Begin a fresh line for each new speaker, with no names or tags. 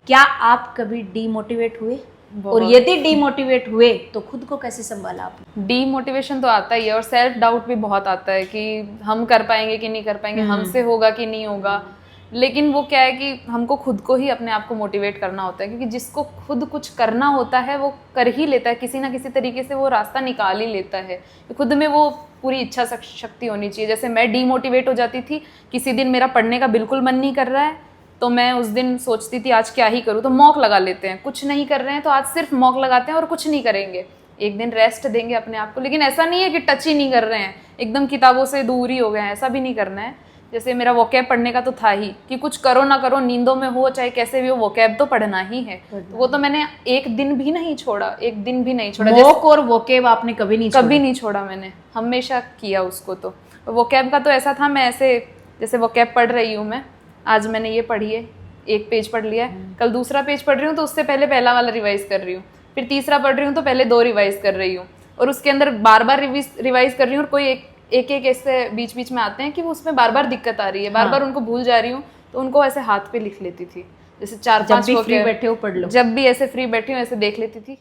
क्या आप कभी डीमोटिवेट हुए? और यदि डीमोटिवेट हुए तो खुद को कैसे संभाला आपने?
डीमोटिवेशन तो आता ही है और सेल्फ डाउट भी बहुत आता है कि हम कर पाएंगे कि नहीं कर पाएंगे, हमसे होगा कि नहीं होगा। लेकिन वो क्या है कि हमको खुद को ही अपने आप को मोटिवेट करना होता है, क्योंकि जिसको खुद कुछ करना होता है वो कर ही लेता है, किसी ना किसी तरीके से वो रास्ता निकाल ही लेता है। खुद में वो पूरी इच्छा शक्ति होनी चाहिए। जैसे मैं डीमोटिवेट हो जाती थी, किसी दिन मेरा पढ़ने का बिल्कुल मन नहीं कर रहा है तो मैं उस दिन सोचती थी आज क्या ही करूँ, तो मॉक लगा लेते हैं। कुछ नहीं कर रहे हैं तो आज सिर्फ मॉक लगाते हैं और कुछ नहीं करेंगे, एक दिन रेस्ट देंगे अपने आप को। लेकिन ऐसा नहीं है कि टच ही नहीं कर रहे हैं, एकदम किताबों से दूर ही हो गए हैं, ऐसा भी नहीं करना है। जैसे मेरा वोकैब पढ़ने का तो था ही कि कुछ करो ना करो, नींदों में हो चाहे कैसे भी हो, वोकैब तो पढ़ना ही है। तो वो तो मैंने एक दिन भी नहीं छोड़ा, एक दिन भी नहीं छोड़ा।
मॉक और वोकैब आपने कभी नहीं छोड़ा?
कभी नहीं छोड़ा मैंने, हमेशा किया उसको। तो वोकैब का तो ऐसा था, मैं ऐसे जैसे वोकैब पढ़ रही हूँ मैं, आज मैंने ये पढ़ी है, एक पेज पढ़ लिया है, कल दूसरा पेज पढ़ रही हूँ तो उससे पहले पहला वाला रिवाइज कर रही हूँ, फिर तीसरा पढ़ रही हूँ तो पहले 2 रिवाइज कर रही हूँ, और उसके अंदर बार बार रिवाइज कर रही हूँ। और कोई एक ऐसे बीच बीच में आते हैं कि वो उसमें बार बार दिक्कत आ रही है, बार बार उनको भूल जा रही हूँ, तो उनको ऐसे हाथ पे लिख लेती थी। जैसे 4-5
फ्री बैठे हो पढ़ लो,
जब भी ऐसे फ्री बैठी हूँ ऐसे देख लेती थी।